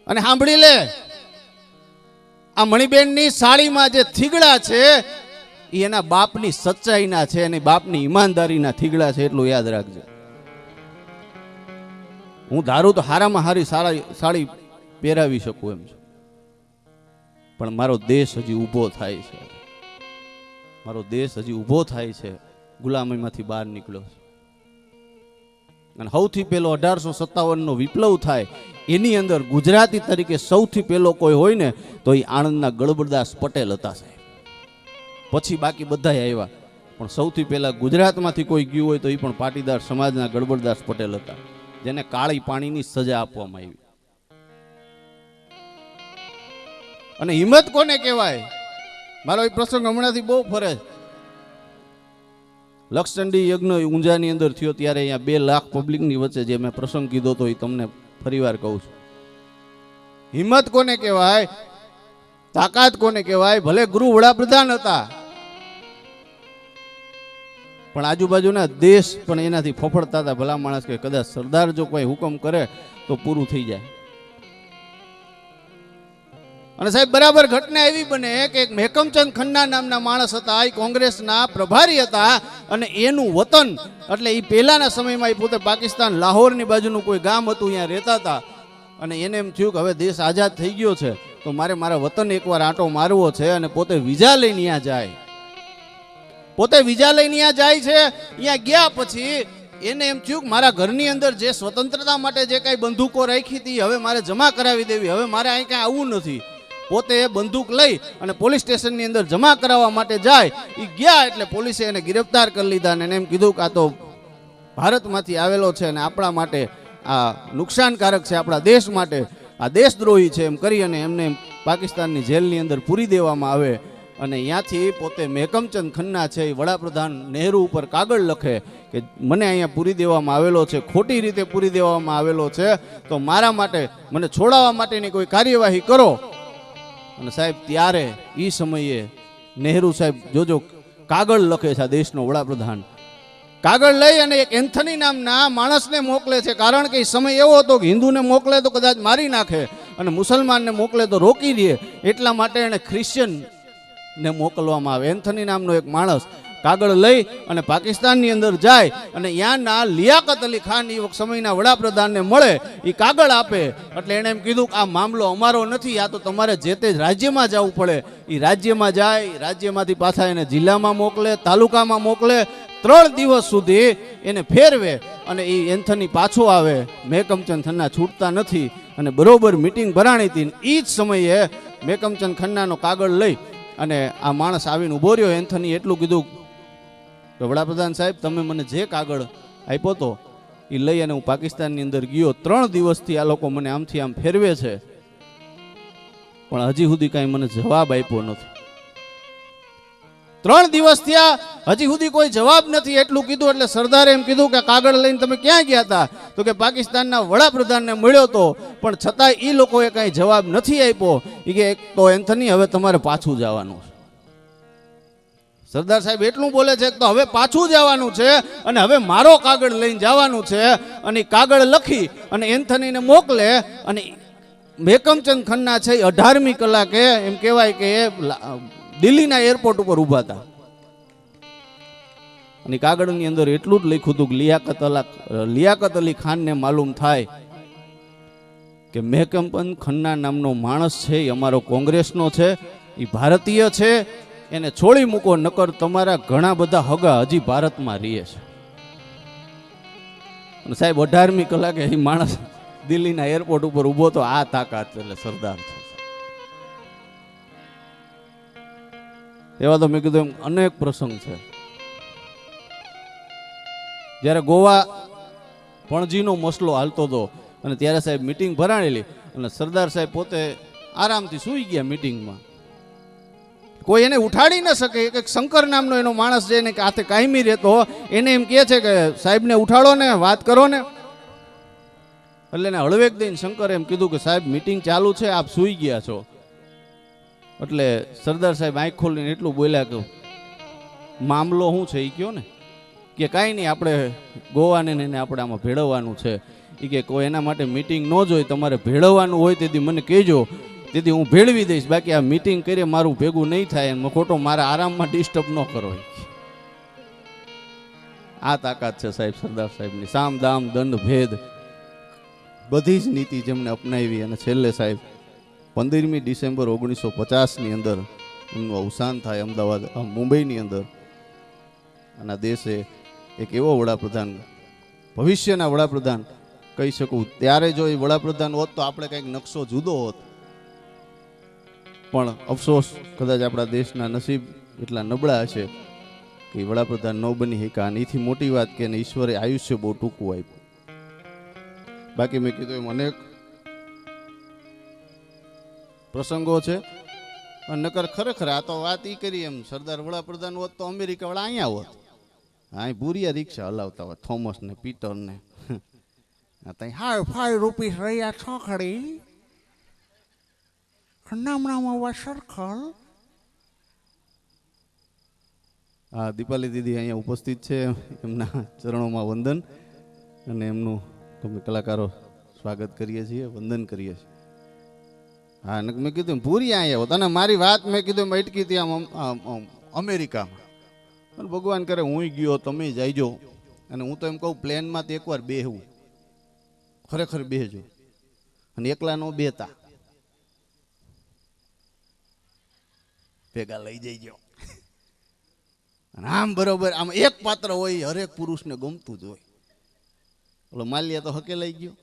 અને સાંભળી લે, આ મણિબેનની સાડીમાં જે થીગડા છે એ એના બાપની સચ્ચાઈના છે, એની બાપની ઈમાનદારીના થીગડા છે, એટલું યાદ રાખજો. હું ધારું તો હારામાં હારી સાડી પહેરાવી શકું એમ છું, પણ મારો દેશ હજી ઊભો થાય છે, મારો દેશ હજી ઊભો થાય છે, ગુલામીમાંથી બહાર નીકળ્યો છે. અને સૌથી પહેલો 1857નો વિપ્લવ થાય એની અંદર ગુજરાતી તરીકે સૌથી પહેલો કોઈ હોય ને તો એ આણંદના ગળબરદાસ પટેલ હતા સાહેબ. પછી બાકી બધા આવ્યા, પણ સૌથી પહેલા ગુજરાતમાંથી કોઈ ગયું હોય તો એ પણ પાટીદાર સમાજના ગળબરદાસ પટેલ હતા, જેને કાળી પાણીની સજા આપવામાં આવી. અને હિંમત કોને કહેવાય? મારો એ પ્રસંગ હમણાંથી બહુ ફરે છે. લક્ષચંડી યજ્ઞ ઊંઝાની અંદર થયો ત્યારે અહીંયા 2 લાખ પબ્લિકની વચ્ચે જે મેં પ્રસંગ કીધો તો એ તમને ફરીવાર કહું છું. હિંમત કોને કહેવાય? તાકાત કોને કહેવાય? ભલે ગૃહ વડાપ્રધાન હતા, પણ આજુબાજુના દેશ પણ એનાથી ફફડતા હતા. ભલા માણસ કે કદાચ સરદાર જો કોઈ હુકમ કરે તો પૂરું થઈ જાય. અને સાહેબ બરાબર ઘટના એવી બને કે એક મેકમચંદ ખન્ના નામના માણસ હતા, એ કોંગ્રેસના પ્રભારી હતા, અને એનું વતન એટલે એ પહેલાના સમયમાં એ પોતે પાકિસ્તાન લાહોરની બાજુનું કોઈ ગામ હતું, અહીંયા રહેતા હતા. અને એને એમ થયું કે હવે દેશ આઝાદ થઈ ગયો છે તો મારે મારા વતન એકવાર આંટો મારવો છે, અને પોતે વિઝા લઈને અહીંયા જાય. પોતે વિઝા લઈને અહીંયા જાય છે. અહીંયા ગયા પછી એને એમ થયું કે મારા ઘરની અંદર જે સ્વતંત્રતા માટે જે કાંઈ બંદૂકો રાખી હતી હવે મારે જમા કરાવી દેવી, હવે મારે અહીં કાંઈ આવવું નથી. પોતે એ બંદૂક લઈ અને પોલીસ સ્ટેશનની અંદર જમા કરાવવા માટે જાય. એ ગયા એટલે પોલીસે એને ગિરફ્તાર કરી લીધા અને એને એમ કીધું કે આ તો ભારતમાંથી આવેલો છે અને આપણા માટે આ નુકસાનકારક છે, આપણા દેશ માટે આ દેશદ્રોહી છે, એમ કરી અને એમને પાકિસ્તાનની જેલની અંદર પૂરી દેવામાં આવે. અને ત્યાંથી પોતે મેકમચંદ ખન્ના છે એ વડાપ્રધાન નહેરુ ઉપર કાગળ લખે કે મને અહીંયા પૂરી દેવામાં આવેલો છે, ખોટી રીતે પૂરી દેવામાં આવેલો છે, તો મારા માટે મને છોડાવવા માટેની કોઈ કાર્યવાહી કરો. અને સાહેબ ત્યારે એ સમયે નહેરુ સાહેબ જોજો કાગળ લખે છે, આ દેશનો વડાપ્રધાન કાગળ લઈ અને એક એન્થની નામના માણસને મોકલે છે. કારણ કે એ સમય એવો હતો કે હિન્દુને મોકલે તો કદાચ મારી નાખે અને મુસલમાનને મોકલે તો રોકી દે, એટલા માટે એને ક્રિશ્ચિયનને મોકલવામાં આવે. એન્થની નામનો એક માણસ કાગળ લઈ અને પાકિસ્તાનની અંદર જાય અને ત્યાંના લિયાકત અલી ખાન એ સમયના વડાપ્રધાનને મળે, એ કાગળ આપે. એટલે એણે એમ કીધું કે આ મામલો અમારો નથી, આ તો તમારે જે તે રાજ્યમાં જવું પડે. એ રાજ્યમાં જાય, રાજ્યમાંથી પાછા એને જિલ્લામાં મોકલે, તાલુકામાં મોકલે. 3 દિવસ સુધી એને ફેરવે અને એ એન્થની પાછો આવે. મેકમચંદ ખન્ના છૂટતા નથી અને બરોબર મિટિંગ ભરાણી હતી. એ જ સમયે મેકમચંદ ખન્નાનો કાગળ લઈ અને આ માણસ આવીને ઊભો રહ્યો. એન્થની એટલું કીધું કે વડાપ્રધાન સાહેબ તમે મને જે કાગળ આપ્યો હતો એ લઈ અને હું પાકિસ્તાનની અંદર ગયો. 3 દિવસથી આ લોકો મને આમથી આમ ફેરવે છે, પણ હજી સુધી કાંઈ મને જવાબ આપ્યો નથી. 3 દિવસ થયા, હજી સુધી કોઈ જવાબ નથી, એટલું કીધું. એટલે સરદારે એમ કીધું કે કાગળ લઈને તમે ક્યાં ગયા હતા? તો કે પાકિસ્તાનના વડાપ્રધાનને મળ્યો તો, પણ છતાંય એ લોકોએ કાંઈ જવાબ નથી આપ્યો. એ કે તો એન્થની હવે તમારે પાછું જવાનું છે. સરદાર સાહેબ એટલું બોલે છે કે તો હવે પાછું જવાનું છે અને હવે મારો કાગળ લઈને જવાનું છે. અને કાગળ લખી અને એન્થનીને મોકલે. અને મેકમચંદ ખન્ના છે 18મી કલાકે એમ કહેવાય કે દિલ્હીના એરપોર્ટ ઉપર ઊભા હતા. અને કાગળની અંદર એટલું જ લખ્યું હતું કે લિયાકત અલી ખાનને માલુમ થાય કે મેકમચંદ ખન્ના નામનો માણસ છે એ અમારો કોંગ્રેસનો છે, એ ભારતીય છે, એને છોડી મૂકો, નકર તમારા ઘણા બધા હગા હજી ભારતમાં રહે છે. અને સાહેબ 18મી કલાકે એ માણસ દિલ્હીના એરપોર્ટ ઉપર ઊભો તો. આ તાકાત એટલે સરદાર છે. એવા તો મેં કીધું એમ અનેક પ્રસંગ છે. જ્યારે ગોવા પણજીનો મસલો હાલતો હતો અને ત્યારે સાહેબ મિટિંગ ભરાણેલી અને સરદાર સાહેબ પોતે આરામથી સૂઈ ગયા મિટિંગમાં. કોઈ એને ઉઠાડી ન શકે. એક શંકર નામનો એનો માણસ છે એને હાથે કાયમી રહેતો, એને એમ કહે છે કે સાહેબને ઉઠાડો ને, વાત કરો ને. એટલે એને હળવેક દઈને શંકરે એમ કીધું કે સાહેબ મિટિંગ ચાલુ છે, આપ સૂઈ ગયા છો. એટલે સરદાર સાહેબ આંખ ખોલીને એટલું બોલ્યા કે મામલો શું છે એ કયો ને. કે કાંઈ નહીં, આપણે ગોવાને ને એને આપણે આમાં ભેળવવાનું છે. એ કે કોઈ એના માટે મીટિંગ ન જોઈ, તમારે ભેળવવાનું હોય તેથી મને કહેજો, તેથી હું ભેળવી દઈશ. બાકી આ મીટિંગ કરીએ મારું ભેગું નહીં થાય, અને ખોટો મારા આરામમાં ડિસ્ટર્બ ન કરો. આ તાકાત છે સાહેબ સરદાર સાહેબની. સામ દામ દંડ ભેદ બધી જ નીતિ જેમને અપનાવી, અને છેલ્લે સાહેબ 15મી ડિસેમ્બર 1950ની અંદર એમનું અવસાન થાય અમદાવાદ મુંબઈની અંદર. અને દેશે એક એવો વડાપ્રધાન, ભવિષ્યના વડાપ્રધાન કહી શકું, ત્યારે જો એ વડાપ્રધાન હોત તો આપણે કંઈક નકશો જુદો હોત. પણ અફસોસ, કદાચ આપણા દેશના નસીબ એટલા નબળા હશે કે વડાપ્રધાન ન બની શક્યા. અને એથી મોટી વાત કે ઈશ્વરે આયુષ્ય બહુ ટૂંકું આપ્યું. બાકી મેં કીધું એમ અનેક પ્રસંગો છે. નકર ખરેખર આ તો વાત ઈ કરી એમ, સરદાર વડાપ્રધાન હોત તો અમેરિકા વાળા અહીંયા હોત, અહીં ભૂરિયા રિક્ષા હલાવતા હોય, થોમસ ને પીટર ને. હાય 5 રૂપીસ રહ્યા છોકડી નામનામાં સર્કલ. હા, દીપાલી દીદી અહીંયા ઉપસ્થિત છે, એમના ચરણોમાં વંદન, અને એમનું અમે કલાકારો સ્વાગત કરીએ છીએ, વંદન કરીએ છીએ. હા, મેં કીધું ભૂરિયા અહીંયા હોત, અને મારી વાત મેં કીધું અટકી હતી આમ અમેરિકામાં. અને ભગવાન કરે હું ગયો, તમે જાયજો. અને હું તો એમ કહું પ્લેનમાં તો એકવાર બેહવું, ખરેખર બેહજો, અને એકલા નો બેતા, ભેગા લઈ જઈજો. અને આમ બરોબર આમ એક પાત્ર હોય, હરેક પુરુષને ગમતું જ હોય. ઓલો માલ્યા તો હકે લઈ ગયો,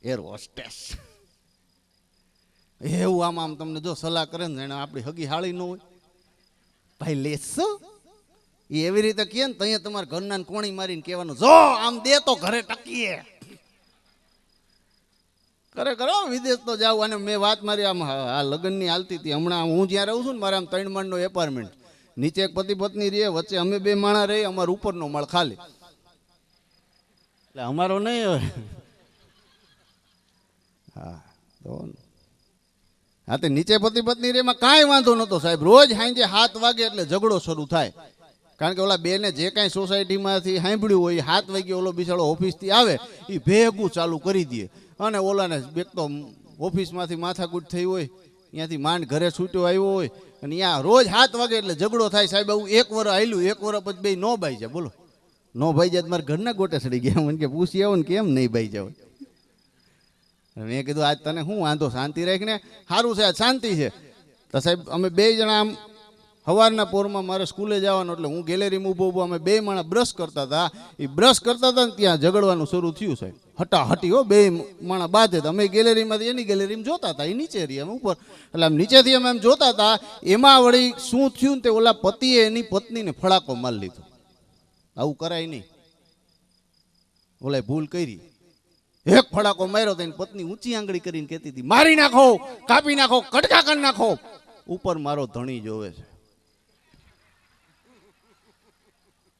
એર હોસ્ટેસ એવું. આમ આમ તમને જો સલાહ કરે ને એને આપણી હગી હાળી ન હોય, ભાઈ લેશો એ એવી રીતે કહે ને, ત્યાં તમારે ઘરના કોણી મારીને કહેવાનું, જો આમ દે તો ઘરે ટકીએ. ખરેખર વિદેશ તો જાવ. અને મેં વાત મારી આમ આ લગ્નની હાલતી હતી હમણાં. હું જ્યાં રહું છું ને, મારે આમ 3 માળનો એપાર્ટમેન્ટ, નીચે એક પતિ પત્ની રહે, વચ્ચે અમે 2 માણા રહી, અમારો ઉપરનો માળ ખાલી. એટલે અમારો નહીં હોય. હા તો હા, તે નીચે પતિ પત્ની રે એમાં કાંઈ વાંધો નતો સાહેબ. રોજ સાંજે 7 વાગે એટલે ઝઘડો શરૂ થાય. કારણ કે ઓલા બેને જે કાંઈ સોસાયટીમાંથી સાંભળ્યું હોય, 7 વાગે ઓલો બિચારો ઓફિસથી આવે, એ ભેગું ચાલુ કરી દે. અને ઓલાને બેક તો ઓફિસમાંથી માથાકૂટ થઈ હોય, ત્યાંથી માંડ ઘરે છૂટ્યો આવ્યો હોય, અને ત્યાં રોજ 7 વાગે એટલે ઝઘડો થાય સાહેબ. આવું 1 વર્ષ હાલ્યું, 1 વર્ષ પછી બે નો બાઈ જાય. બોલો, નો ભાઈ જાય મારા ઘરના ગોટે સડી ગયા. મને કે પૂછી આવો ને કેમ નહીં બાઈ જાવ. મેં કીધું આજ તને શું વાંધો, શાંતિ રાખીને, સારું છે આજ શાંતિ છે. તો સાહેબ અમે 2 જણા આમ સવારના પોરમાં મારે સ્કૂલે જવાનું, એટલે હું ગેલેરીમાં ઊભો અમે 2 માણસ બ્રશ કરતા હતા. એ બ્રશ કરતા હતા ને ત્યાં ઝઘડવાનું શરૂ થયું સાહેબ. હટાહટી હો, 2 માણસ બાદ હતા. અમે ગેલેરીમાંથી એની ગેલેરીમાં જોતા હતા, એ નીચે રહી, અમે ઉપર. એટલે આમ નીચેથી અમે એમ જોતા હતા. એમાં વળી શું થયું ને, તે ઓલા પતિએ એની પત્નીને ફડાકો મારી લીધો. આવું કરાય નહીં, ઓલા ભૂલ કરી. એક ફડાકો માર્યો તો એની પત્ની ઊંચી આંગળી કરીને કહેતી હતી, મારી નાખો, કાપી નાખો, કટકા કરી નાખો. ઉપર મારો ધણી જોવે છે.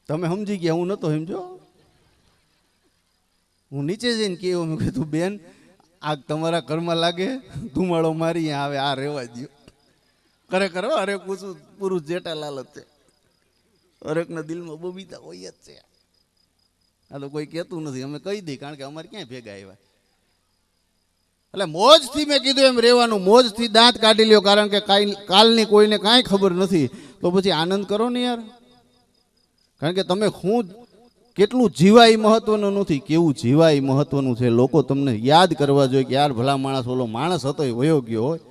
તમે સમજી ગયા, હું નતો સમજો. હું નીચે જઈને કેવું, મેં કીધું બેન આગ તમારા ઘરમાં લાગે, ધુમાડો મારી આવે, આ રહેવા દો. ખરેખર અરે પૂછું, પુરુષ જેઠાલાલ જ છે. હરેકના દિલમાં બબીતા હોય જ છે. આ તો કોઈ કહેતું નથી, અમે કહી દઈએ, કારણ કે અમારે ક્યાંય ભેગા આવ્યા. એટલે મોજથી મેં કીધું એમ રહેવાનું, મોજથી દાંત કાઢી લ્યો, કારણ કે કાલની કોઈને કાંઈ ખબર નથી. તો પછી આનંદ કરો ને યાર. કારણ કે તમે શું કેટલું જીવા એ મહત્વનું નથી, કેવું જીવા એ મહત્વનું છે. લોકો તમને યાદ કરવા જોઈએ કે યાર ભલા માણસ, ઓલો માણસ હતો એ વયો ગયો હોય.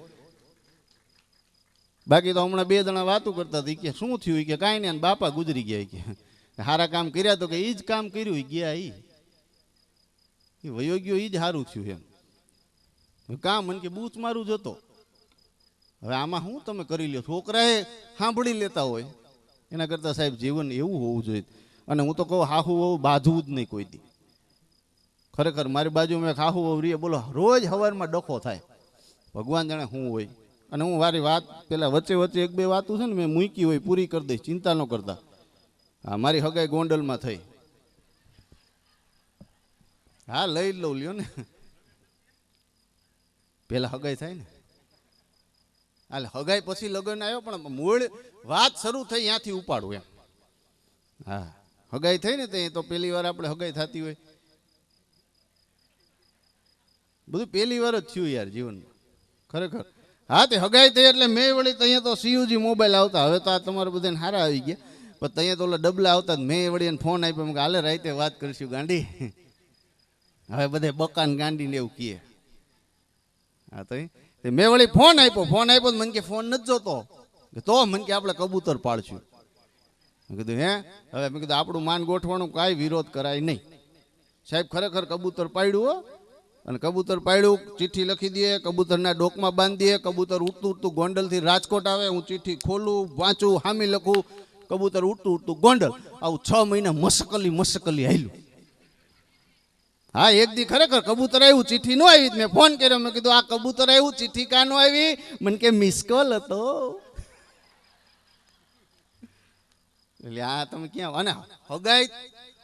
બાકી તો હમણાં 2 જણા વાતો કરતા હતા કે શું થયું, કે કાંઈ નહીં, બાપા ગુજરી ગયા, કે સારા કામ કર્યા તો કે એ જ કામ કર્યું, ગયા એ વયો ગયો, એ જ સારું થયું એમ. કામ મને કે બૂચ મારું જતો. હવે આમાં શું તમે કરી લ્યો, છોકરાએ સાંભળી લેતા હોય. એના કરતાં સાહેબ જીવન એવું હોવું જોઈએ. અને હું તો કહું હાહુ વહુ બાંધવું જ નહીં કોઈ દી. ખરેખર મારી બાજુમાં એક હાહુ વહુ રીએ, બોલો રોજ સવારમાં ડખો થાય, ભગવાન જાણે શું હોય. અને હું મારી વાત પેલા વચ્ચે 1-2 વાતો છે ને મેં મૂકી હોય, પૂરી કરી દઈશ, ચિંતા ન કરતા. હા, મારી હગાઈ ગોંડલમાં થઈ. હા, લઈ લઉં લ્યો ને, પેલા હગાઈ થાય ને. હાલ હગાઈ પછી લગ્ન આવ્યો, પણ મૂળ વાત શરૂ થઈ ત્યાંથી ઉપાડું એમ. હા, હગાઈ થઈ ને તે તો પહેલી વાર આપણે હગાઈ થતી હોય, બધું પહેલી વાર જ થયું યાર જીવનમાં ખરેખર. હા તે હગાઈ થઈ એટલે મેં વળી ત્યાં તો સીયુજી મોબાઈલ આવતા, હવે તો આ તમારે બધાને સારા આવી ગયા, પણ ત્યાં તો ઓલા ડબલા આવતા મેં વળી એને ફોન આપ્યો, મેં હાલે રાતે વાત કરીશું ગાંડી. હવે બધે બકાન ગાંડીને એવું કહે. હા તો મેં વળી ફોન આપ્યો તો મને કે ફોન નથી જોતો, તો મને કે આપણે કબૂતર પાડશું. મેં કીધું હે, હવે મેં કીધું આપણું માન ગોઠવાનું કાંઈ વિરોધ કરાય નહીં સાહેબ. ખરેખર કબૂતર પાડ્યું હો, અને કબૂતર પાડ્યું, ચિઠ્ઠી લખી દઈએ, કબૂતરના ડોકમાં બાંધી દઈએ, કબૂતર ઉડતું ગોંડલથી રાજકોટ આવે, હું ચિઠ્ઠી ખોલું, વાંચું, હામી લખું, કબૂતર ઉડતું ગોંડલ. આવું 6 મહિના મસકલી હાલ્યું. હા એક દી ખરેખર કબૂતર આવ્યું, ચિઠ્ઠી ન આવી, મેં ફોન કર્યો, મેં કીધું આ કબૂતર આવ્યું, ચિઠ્ઠી કાં ન આવી? મને કે મિસ કોલ હતો. એટલે આ તમે ક્યાં, અને હગાઈ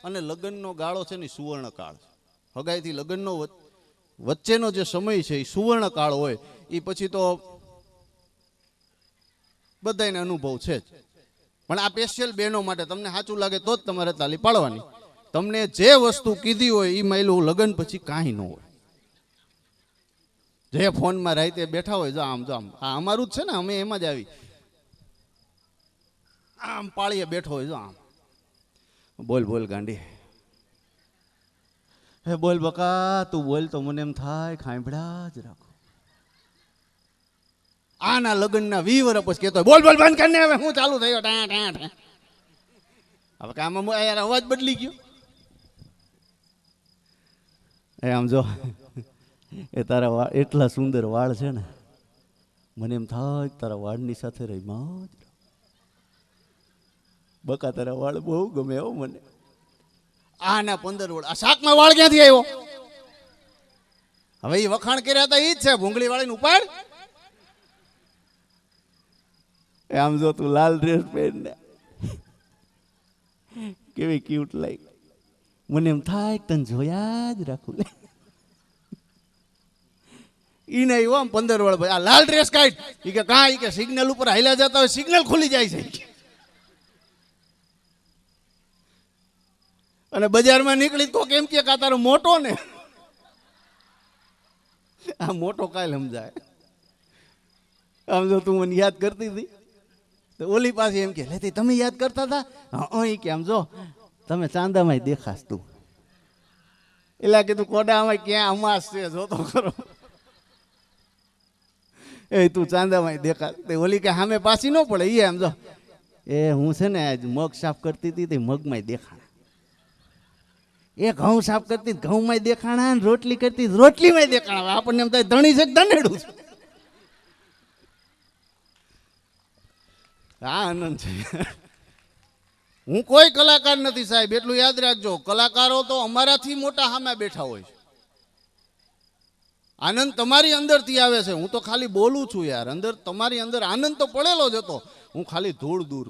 અને લગ્નનો ગાળો છે ને સુવર્ણ કાળ છે. હગાઈથી લગ્નનો વચ્ચેનો જે સમય છે એ સુવર્ણ કાળ હોય, એ પછી તો બધાને અનુભવ છે જ. પણ આ સ્પેશિયલ બહેનો માટે તમને સાચું લાગે તો જ તમારે તાલી પાડવાની. તમને જે વસ્તુ કીધી હોય એ માયલું લગ્ન પછી કાંઈ ન હોય. જે ફોનમાં રાતે બેઠા હોય, જો આમ આ અમારું જ છે ને, અમે એમાં જ આવી, આમ પાળીએ બેઠો હોય, જો આમ બોલ ગાંડી, હે બોલ બકા, તું બોલ તો મને એમ થાય ખાંભળા જ રાખો. આના લગ્નના 20 વર્ષ પછી કહેતો બોલ બંધ કરીને, હવે હું ચાલુ થયો હવે કામમાં યાર અવાજ બદલી ગયો. એ આમ જો, એ તારા વાળ એટલા સુંદર વાળ છે ને, મને એમ થાય તારા વાળની સાથે રહી માં જ બકા, તારા વાળ બહુ ગમે હો મને. આના 15 વાળ, આ શાકમાં વાળ ક્યાંથી આવ્યો? હવે એ વખાણ કર્યા હતા એ જ છે, ભૂંગળી વાળીને ઉપાડ. આમ જો તું લાલ ડ્રેસ પહેરને કેવી ક્યુટ લાગી, મને એમ થાય તને જોયા જ રાખું. ઈ નહીં આમ 15 વાળ ભાઈ, આ લાલ ડ્રેસ કાઢ. ઈ કે કાં? ઈ કે સિગ્નલ ઉપર હાલ્યા જતા હોય, સિગ્નલ ખુલી જાય છે. અને બજારમાં નીકળી તો કેમ કે તારો મોટો ને, આ મોટો કાલ સમજાય. આમ જો તું મને યાદ કરતી હતી તો ઓલી પાસે એમ કે લેતી તમે યાદ કરતા હતા? હા કે આમ જો તમે ચાંદામાં દેખાશ તું. એટલે કીધું કોડામાં ક્યાં અમાસ છે, જોતો ખરો. એ તું ચાંદામાં દેખાશ. તે ઓલી કે સામે પાછી ન પડે. એ આમ જો, એ હું છે ને આજ મગ સાફ કરતી હતી, તે મગમાં દેખાણા. એ ઘઉં સાફ કરતી ઘઉંમાં દેખાણા, ને રોટલી કરતી રોટલીમાં દેખાણા. આપણને એમ થાય ધણી છે ધનેડું છે. હા આનંદ છે. હું કોઈ કલાકાર નથી સાહેબ, એટલું યાદ રાખજો. કલાકારો તો અમારાથી મોટા સામે બેઠા હોય છે. આનંદ તમારી અંદરથી આવે છે. હું તો ખાલી બોલું છું યાર, અંદર તમારી અંદર આનંદ તો પડેલો જ હતો, હું ખાલી ધૂળ દૂર